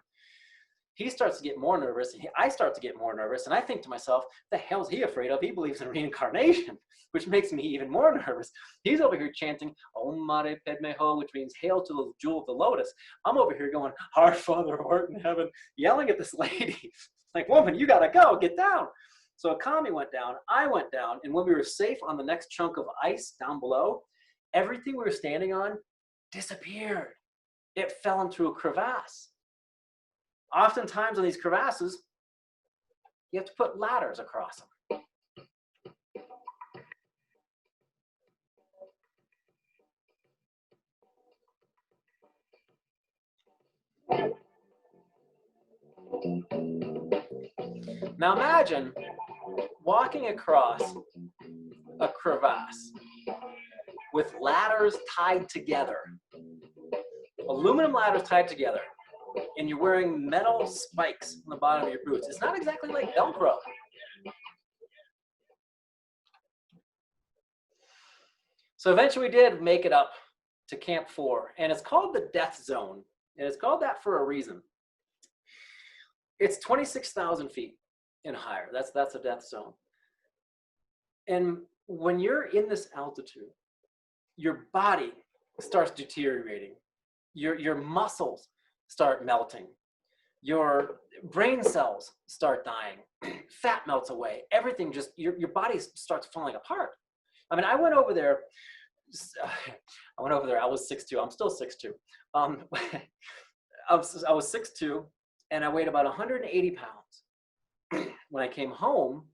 He starts to get more nervous, and I start to get more nervous, and I think to myself, the hell is he afraid of? He believes in reincarnation, which makes me even more nervous. He's over here chanting, Om Mare Padme Ho, which means hail to the jewel of the lotus. I'm over here going, Our Father who art in heaven, yelling at this lady. Like, woman, you gotta go, get down. So Akami went down, I went down, and when we were safe on the next chunk of ice down below, everything we were standing on disappeared. It fell into a crevasse. Oftentimes on these crevasses, you have to put ladders across them. Now imagine walking across a crevasse with ladders tied together, aluminum ladders tied together, and you're wearing metal spikes on the bottom of your boots. It's not exactly like Velcro. So eventually we did make it up to Camp 4, and it's called the Death Zone, and it's called that for a reason. It's 26,000 feet and higher. That's a death zone. And when you're in this altitude, your body starts deteriorating. Your muscles start melting. Your brain cells start dying. Fat melts away. Everything just, your body starts falling apart. I mean, I went over there. I was 6'2". I'm still 6'2". I was 6'2", and I weighed about 180 pounds. When I came home,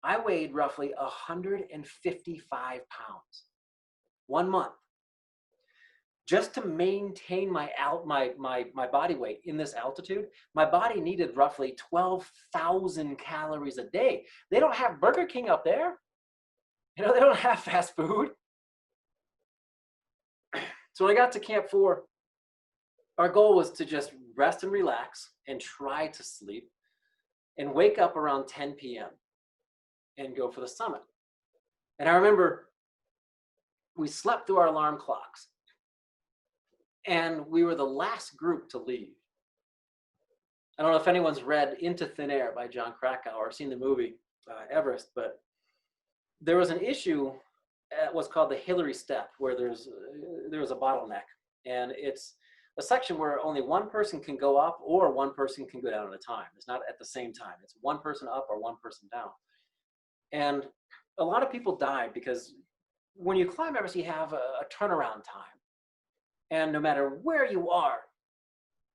I weighed roughly 155 pounds. 1 month. Just to maintain my body weight in this altitude, my body needed roughly 12,000 calories a day. They don't have Burger King up there. You know, they don't have fast food. So when I got to Camp 4, our goal was to just rest and relax and try to sleep and wake up around 10 p.m. and go for the summit. And I remember we slept through our alarm clocks, and we were the last group to leave. I don't know if anyone's read Into Thin Air by John Krakauer or seen the movie Everest, but there was an issue at what's called the Hillary Step, where there was a bottleneck, and it's a section where only one person can go up or one person can go down at a time. It's not at the same time. It's one person up or one person down. And a lot of people died because when you climb Everest, you have a turnaround time. And no matter where you are,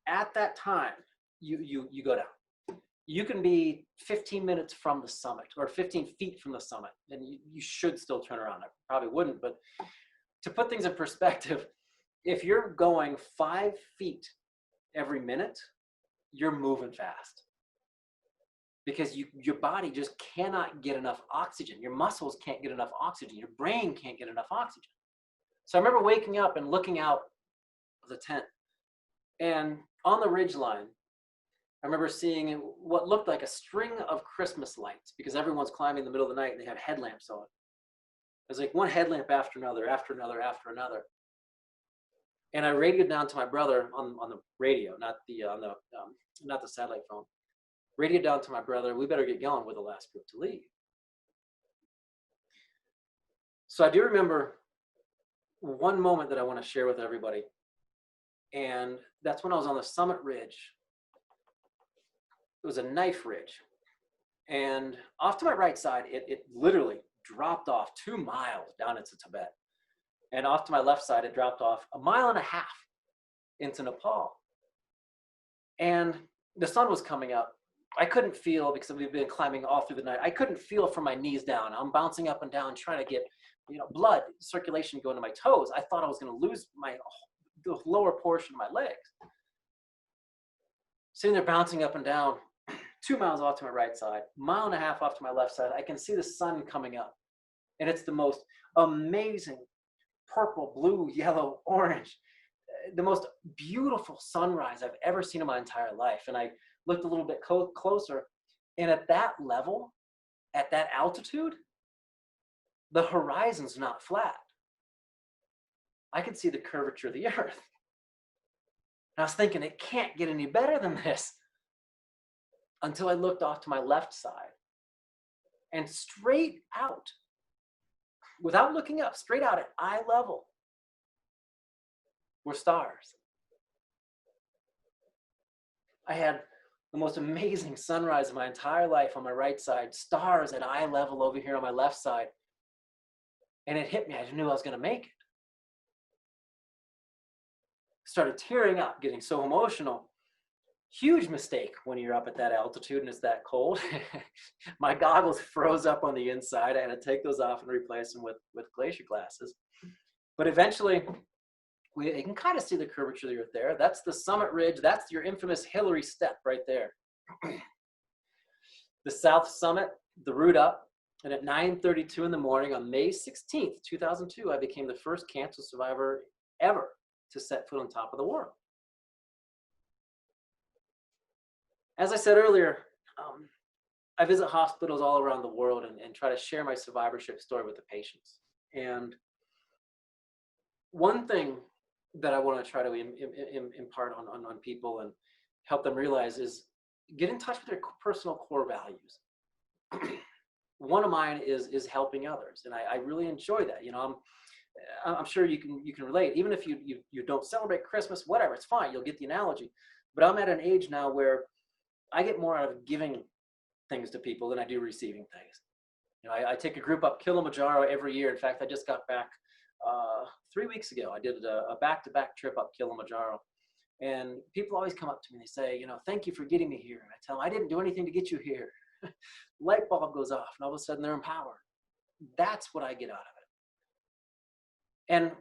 at that time, you go down. You can be 15 minutes from the summit or 15 feet from the summit, and you should still turn around. I probably wouldn't, but to put things in perspective, if you're going 5 feet every minute, you're moving fast. Because your body just cannot get enough oxygen. Your muscles can't get enough oxygen. Your brain can't get enough oxygen. So I remember waking up and looking out of the tent. And on the ridgeline, I remember seeing what looked like a string of Christmas lights, because everyone's climbing in the middle of the night and they have headlamps on. It was like one headlamp after another, after another, after another. And I radioed down to my brother on the radio, not the satellite phone. Radioed down to my brother, we better get going with the last group to leave. So I do remember one moment that I want to share with everybody. And that's when I was on the summit ridge. It was a knife ridge. And off to my right side, it literally dropped off 2 miles down into Tibet. And off to my left side, it dropped off 1.5 miles into Nepal. And the sun was coming up. I couldn't feel, because we've been climbing all through the night, I couldn't feel from my knees down. I'm bouncing up and down, trying to get, blood circulation going to my toes. I thought I was going to lose the lower portion of my legs. Sitting there bouncing up and down, 2 miles off to my right side, 1.5 miles off to my left side, I can see the sun coming up. And it's the most amazing purple, blue, yellow, orange, the most beautiful sunrise I've ever seen in my entire life. And I looked a little bit closer, and at that level, at that altitude, the horizon's not flat. I could see the curvature of the earth. And I was thinking, it can't get any better than this, until I looked off to my left side, and straight out, without looking up, straight out at eye level, were stars. I had the most amazing sunrise of my entire life on my right side, stars at eye level over here on my left side. And it hit me. I knew I was going to make it. Started tearing up, getting so emotional. Huge mistake when you're up at that altitude and it's that cold. My goggles froze up on the inside. I had to take those off and replace them with glacier glasses. But eventually, you can kind of see the curvature of the earth there. That's the summit ridge. That's your infamous Hillary step right there. The south summit, the route up, and at 9:32 in the morning on May 16th, 2002, I became the first cancer survivor ever to set foot on top of the world. As I said earlier, I visit hospitals all around the world and try to share my survivorship story with the patients. And one thing that I want to try to impart on people and help them realize is get in touch with their personal core values. One of mine is helping others, and I really enjoy that. You know, I'm sure you can relate. Even if you don't celebrate Christmas, whatever, it's fine. You'll get the analogy. But I'm at an age now where I get more out of giving things to people than I do receiving things. You know, I take a group up Kilimanjaro every year. In fact, I just got back 3 weeks ago. I did a back-to-back trip up Kilimanjaro. And people always come up to me and they say, you know, thank you for getting me here. And I tell them, I didn't do anything to get you here. Light bulb goes off and all of a sudden they're empowered. That's what I get out of it. And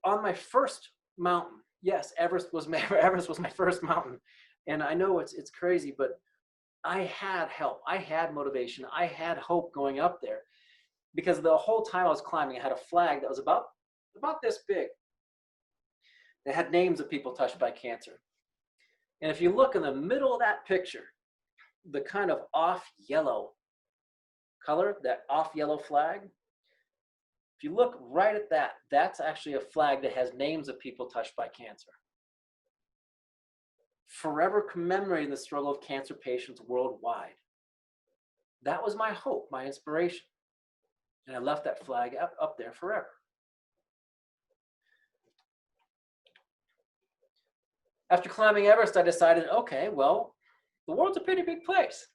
on my first mountain, yes, Everest was my first mountain. And I know it's crazy, but I had help. I had motivation. I had hope going up there, because the whole time I was climbing, I had a flag that was about this big. That had names of people touched by cancer. And if you look in the middle of that picture, the kind of off yellow color, that off yellow flag, if you look right at that, that's actually a flag that has names of people touched by cancer. Forever commemorating the struggle of cancer patients worldwide. That was my hope, my inspiration. And I left that flag up there forever. After climbing Everest, I decided, okay, well, the world's a pretty big place.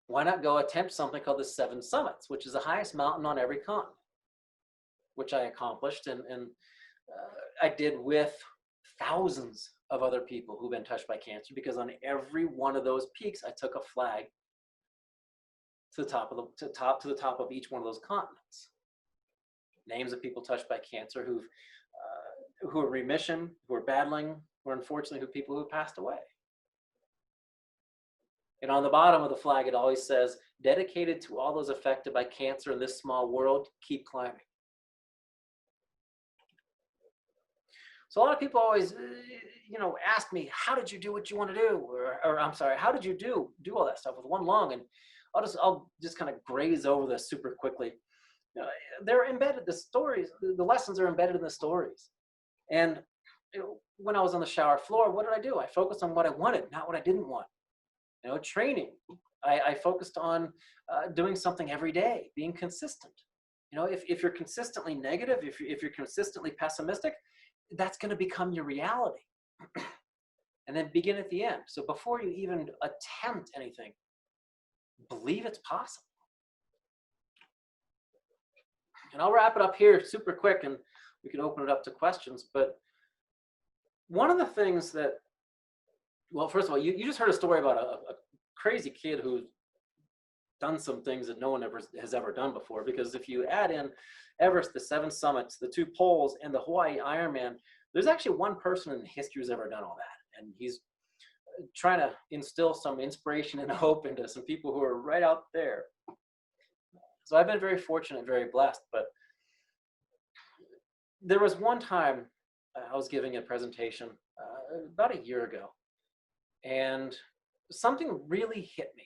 Why not go attempt something called the 7 Summits, which is the highest mountain on every continent, which I accomplished, and I did with thousands of other people who've been touched by cancer, because on every one of those peaks, I took a flag to the top of each one of those continents. Names of people touched by cancer who are in remission, who are battling, or unfortunately people who have passed away. And on the bottom of the flag, it always says, dedicated to all those affected by cancer in this small world, keep climbing. So a lot of people always, ask me, how did you do what you want to do? Or I'm sorry, how did you do all that stuff with one lung? And I'll just kind of graze over this super quickly. You know, they're embedded, the stories, the lessons are embedded in the stories. And when I was on the shower floor, what did I do? I focused on what I wanted, not what I didn't want. Training. I focused on doing something every day, being consistent. If you're consistently negative, if you're consistently pessimistic, that's going to become your reality. And then begin at the end. So before you even attempt anything, believe it's possible. And I'll wrap it up here super quick, and we can open it up to questions. But one of the things that, well, first of all, you just heard a story about a crazy kid who's done some things that no one has ever done before. Because if you add in Everest, the 7 summits, the 2 poles, and the Hawaii Ironman, there's actually one person in history who's ever done all that. And he's trying to instill some inspiration and hope into some people who are right out there. So I've been very fortunate, very blessed. But there was one time I was giving a presentation about a year ago, and something really hit me.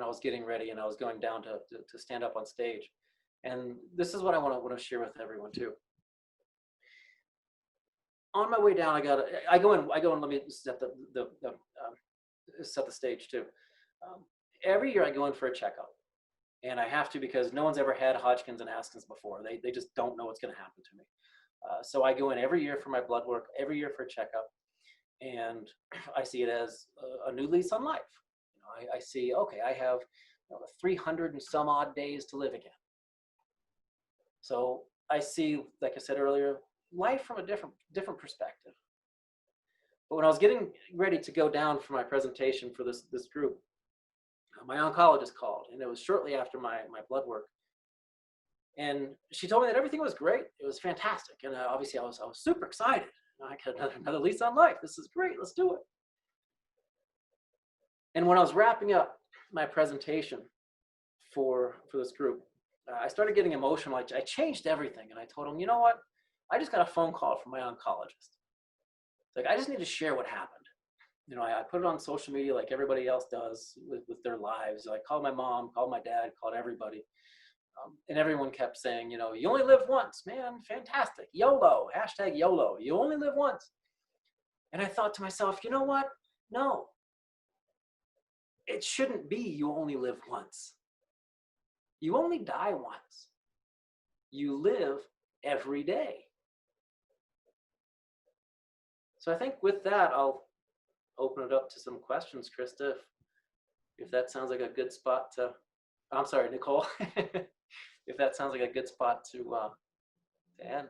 when I was getting ready and I was going down to stand up on stage. And this is what I want to share with everyone too. On my way down, I go in. Let me set set the stage too. Every year I go in for a checkup, and I have to because no one's ever had Hodgkin's and Haskins before. They just don't know what's going to happen to me. So I go in every year for my blood work, every year for a checkup, and I see it as a new lease on life. I see, okay, I have 300 and some odd days to live again. So I see, like I said earlier, life from a different perspective. But when I was getting ready to go down for my presentation for this group, my oncologist called, and it was shortly after my blood work. And she told me that everything was great. It was fantastic. And obviously I was super excited. I got another lease on life. This is great. Let's do it. And when I was wrapping up my presentation for this group, I started getting emotional. I changed everything. And I told him, you know what? I just got a phone call from my oncologist. Like, I just need to share what happened. I put it on social media like everybody else does with their lives. I called my mom, called my dad, called everybody. And everyone kept saying, you only live once, man, fantastic. YOLO, hashtag YOLO, you only live once. And I thought to myself, you know what? No, it shouldn't be you only live once. You only die once. You live every day. So I think with that, I'll open it up to some questions, Krista, if that sounds like a good spot to, I'm sorry, Nicole, if that sounds like a good spot to end.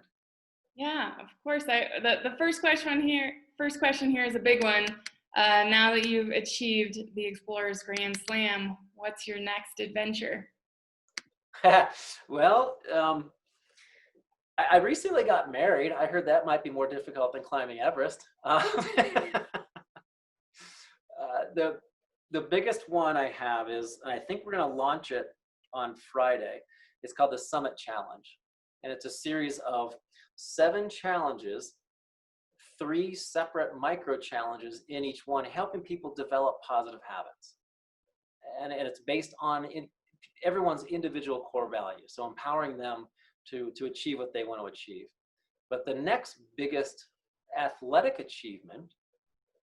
Yeah, of course. The first question here is a big one. Now that you've achieved the Explorers Grand Slam, what's your next adventure? Well, I recently got married. I heard that might be more difficult than climbing Everest. The biggest one I have is, and I think we're going to launch it on Friday. It's called the Summit Challenge. And it's a series of 7 challenges, 3 separate micro challenges in each one, helping people develop positive habits. And it's based on everyone's individual core values. So empowering them to achieve what they want to achieve. But the next biggest athletic achievement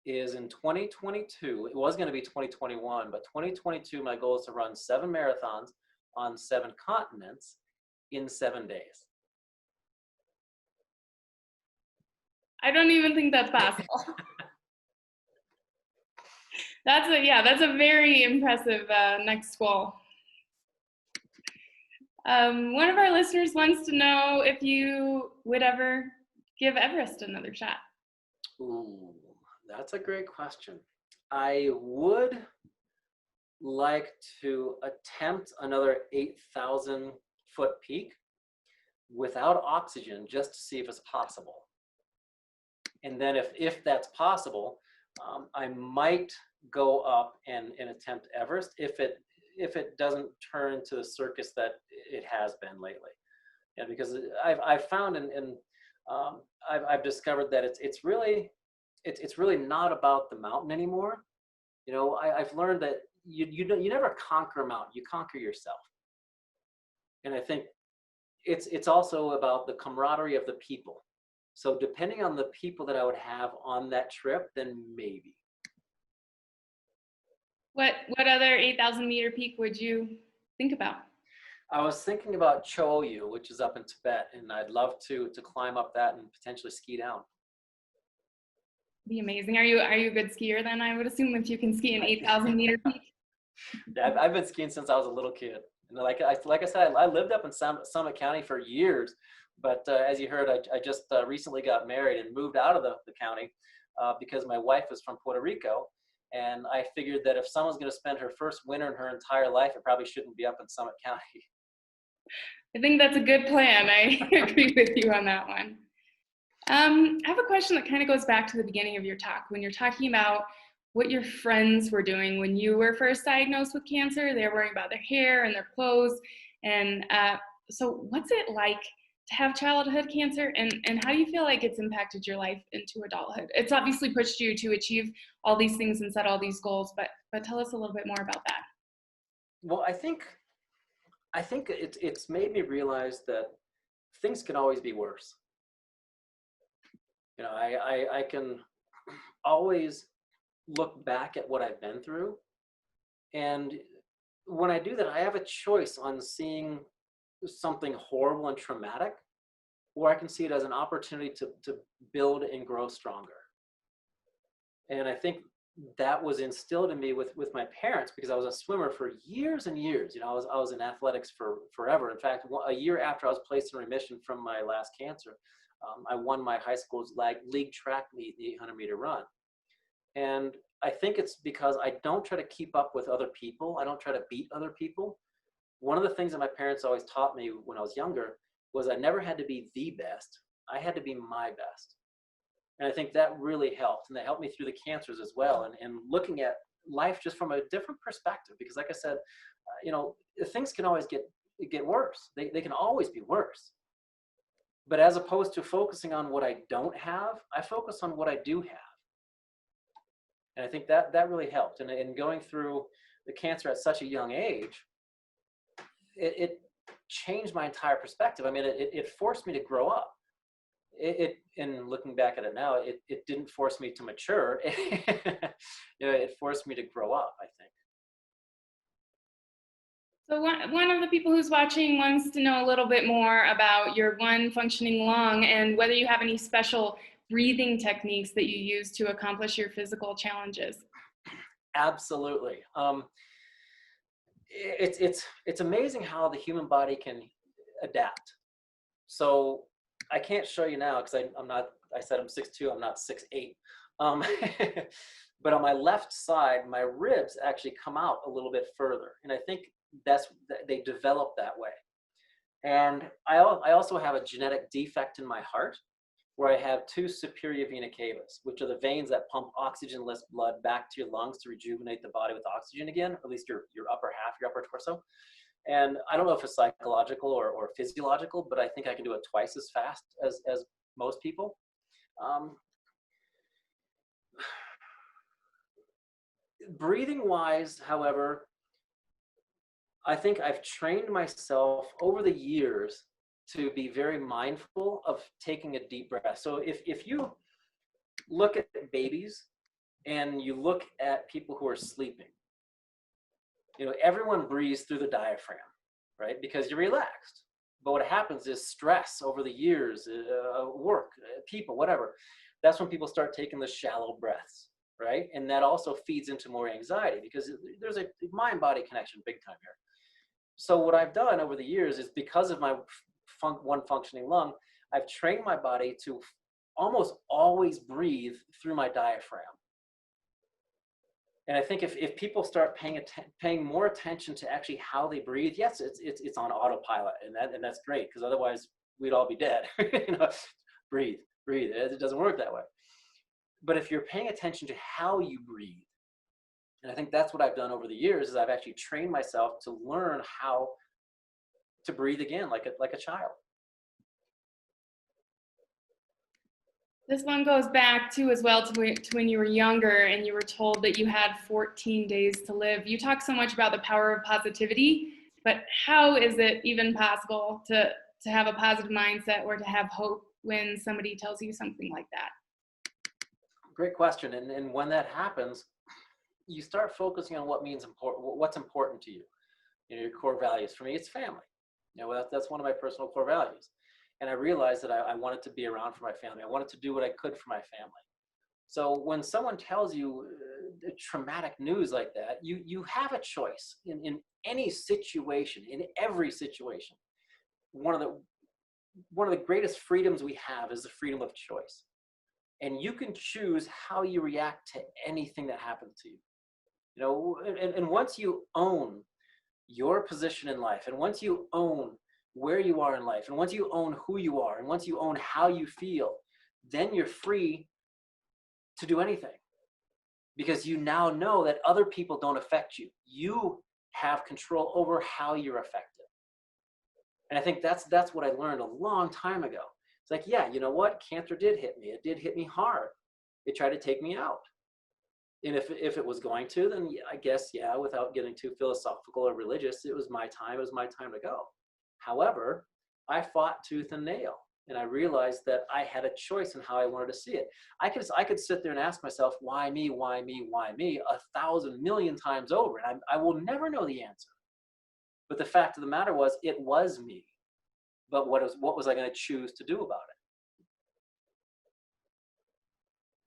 is in 2022. It was going to be 2021, but 2022, my goal is to run 7 marathons on 7 continents in 7 days. I don't even think that's possible. That's a very impressive next goal. One of our listeners wants to know if you would ever give Everest another shot. Ooh, that's a great question. I would like to attempt another 8,000 foot peak without oxygen, just to see if it's possible. And then if that's possible, I might go up and attempt Everest if it doesn't turn into the circus that it has been lately. Yeah, because I've found I've discovered that it's really not about the mountain anymore. I've learned that you never conquer a mountain, you conquer yourself. And I think it's also about the camaraderie of the people. So depending on the people that I would have on that trip, then maybe. What other 8,000 meter peak would you think about? I was thinking about Cho-Oyu, which is up in Tibet, and I'd love to climb up that and potentially ski down. Be amazing. Are you a good skier then? I would assume if you can ski an 8,000 meter peak. Yeah, I've been skiing since I was a little kid. And like I said, I lived up in Summit County for years. But as you heard, I just recently got married and moved out of the county because my wife is from Puerto Rico. And I figured that if someone's going to spend her first winter in her entire life, it probably shouldn't be up in Summit County. I think that's a good plan. I agree with you on that one. I have a question that kind of goes back to the beginning of your talk. When you're talking about what your friends were doing when you were first diagnosed with cancer, they were worrying about their hair and their clothes. And so what's it like to have childhood cancer, and how do you feel like it's impacted your life into adulthood? It's obviously pushed you to achieve all these things and set all these goals, but tell us a little bit more about that. Well, I think it's made me realize that things can always be worse. You know, I can always look back at what I've been through, and when I do that, I have a choice on seeing something horrible and traumatic, or I can see it as an opportunity to build and grow stronger. And I think that was instilled in me with my parents, because I was a swimmer for years and years. You know, I was in athletics for forever. In fact, a year after I was placed in remission from my last cancer, I won my high school's league track meet, the 800-meter run. And I think it's because I don't try to keep up with other people. I don't try to beat other people. One of the things that my parents always taught me when I was younger was I never had to be the best. I had to be my best. And I think that really helped. And that helped me through the cancers as well. And looking at life just from a different perspective, because like I said, you know, things can always get worse. They can always be worse. But as opposed to focusing on what I don't have, I focus on what I do have. And I think that really helped. And in going through the cancer at such a young age, it changed my entire perspective. I mean, it forced me to grow up. And looking back at it now, it didn't force me to mature. You know, it forced me to grow up, I think. So one of the people who's watching wants to know a little bit more about your one functioning lung and whether you have any special breathing techniques that you use to accomplish your physical challenges. Absolutely. It's amazing how the human body can adapt. So I can't show you now because I'm not, I said I'm 6'2", I'm not 6'8". But on my left side, my ribs actually come out a little bit further. And I think they develop that way. And I also have a genetic defect in my heart where I have two superior vena cavas, which are the veins that pump oxygen-less blood back to your lungs to rejuvenate the body with oxygen again, or at least your upper half, your upper torso. And I don't know if it's psychological or physiological, but I think I can do it twice as fast as most people. Breathing wise, however, I think I've trained myself over the years to be very mindful of taking a deep breath. So if you look at babies and you look at people who are sleeping, you know, everyone breathes through the diaphragm, right? Because you're relaxed. But what happens is stress over the years, work, people, whatever. That's when people start taking the shallow breaths, right? And that also feeds into more anxiety because there's a mind-body connection big time here. So what I've done over the years is because of my one functioning lung, I've trained my body to almost always breathe through my diaphragm. And I think if people start paying more attention to actually how they breathe, yes, it's on autopilot, and that's great because otherwise we'd all be dead. You know, breathe. It doesn't work that way. But if you're paying attention to how you breathe, and I think that's what I've done over the years, is I've actually trained myself to learn how to breathe again, like a child. This one goes back too as well to when you were younger and you were told that you had 14 days to live. You talk so much about the power of positivity, but how is it even possible to have a positive mindset or to have hope when somebody tells you something like that? Great question. And when that happens, you start focusing on what's important to you. You know, your core values. For me, it's family. You know, that's one of my personal core values. And I realized that I wanted to be around for my family. I wanted to do what I could for my family. So when someone tells you traumatic news like that, you have a choice in any situation, in every situation. One of the greatest freedoms we have is the freedom of choice. And you can choose how you react to anything that happens to you. You know, and once you own your position in life, and once you own where you are in life, and once you own who you are, and once you own how you feel, then you're free to do anything. Because you now know that other people don't affect you. You have control over how you're affected. And I think that's what I learned a long time ago. It's like, yeah, you know what? Cancer did hit me. It did hit me hard. It tried to take me out. And if it was going to, then I guess, yeah, without getting too philosophical or religious, it was my time. It was my time to go. However, I fought tooth and nail, and I realized that I had a choice in how I wanted to see it. I could sit there and ask myself, why me, why me, why me, 1,000 million times over, and I will never know the answer. But the fact of the matter was, it was me. But what was I going to choose to do about it?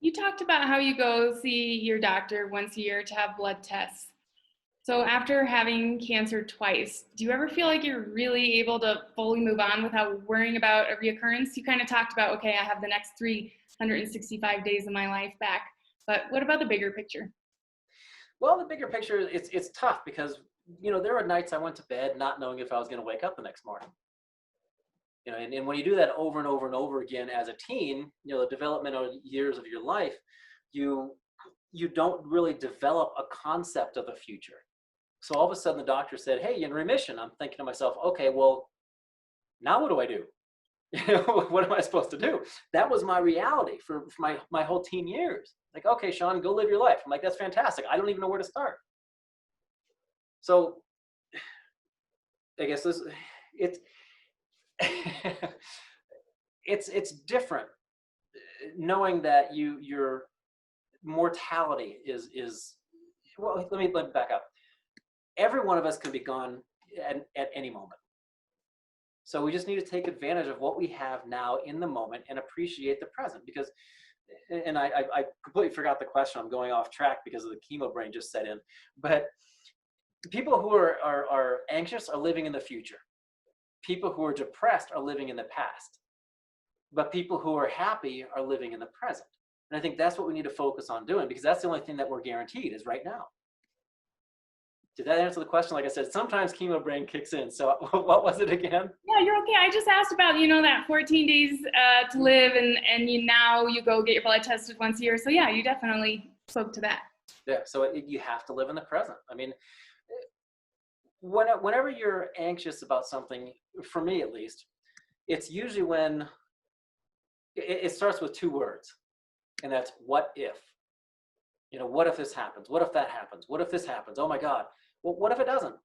You talked about how you go see your doctor once a year to have blood tests. So after having cancer twice, do you ever feel like you're really able to fully move on without worrying about a reoccurrence? You kind of talked about, okay, I have the next 365 days of my life back, but what about the bigger picture? Well, the bigger picture, it's tough because, there were nights I went to bed not knowing if I was going to wake up the next morning. And when you do that over and over and over again as a teen, the developmental years of your life, you don't really develop a concept of the future. So all of a sudden the doctor said, hey, you're in remission. I'm thinking to myself, okay, well, now what do I do? What am I supposed to do? That was my reality for my whole teen years. Like, okay, Sean, go live your life. I'm like, that's fantastic. I don't even know where to start. So I guess it's different knowing that your mortality is well, let me back up. Every one of us can be gone at any moment. So we just need to take advantage of what we have now in the moment and appreciate the present, because, and I completely forgot the question. I'm going off track because of the chemo brain just set in. But people who are anxious are living in the future. People who are depressed are living in the past. But people who are happy are living in the present. And I think that's what we need to focus on doing, because that's the only thing that we're guaranteed is right now. Did that answer the question? Like I said, sometimes chemo brain kicks in. So what was it again? Yeah, you're okay. I just asked about, that 14 days to live and now you go get your blood tested once a year. So yeah, you definitely spoke to that. Yeah, so you have to live in the present. I mean, whenever you're anxious about something, for me at least, it's usually when it starts with two words, and that's what if. What if this happens? What if that happens? What if this happens? Oh my God. Well, what if it doesn't?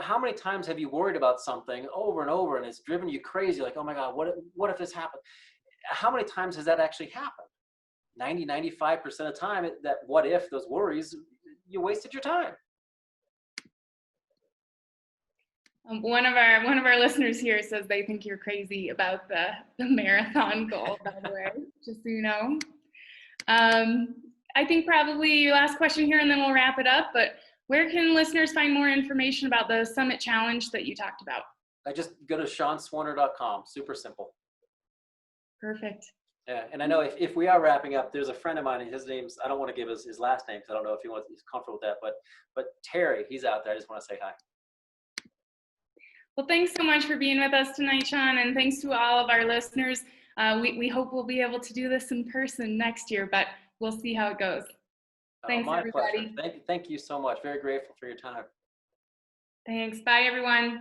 How many times have you worried about something over and over and it's driven you crazy? Like, oh my God, what if this happened? How many times has that actually happened? 95% of the time, that what if, those worries, you wasted your time. One of our listeners here says they think you're crazy about the marathon goal, by the way, just so you know. I think probably your last question here and then we'll wrap it up, but where can listeners find more information about the Summit Challenge that you talked about? I just go to SeanSwanner.com. Super simple. Perfect. Yeah, and I know if we are wrapping up, there's a friend of mine, and his name's, I don't want to give his last name because I don't know if he's comfortable with that, but Terry, he's out there. I just want to say hi. Well, thanks so much for being with us tonight, Sean, and thanks to all of our listeners. We hope we'll be able to do this in person next year, but we'll see how it goes. Thanks, my everybody. pleasure. Thank you so much. Very grateful for your time. Thanks. Bye, everyone.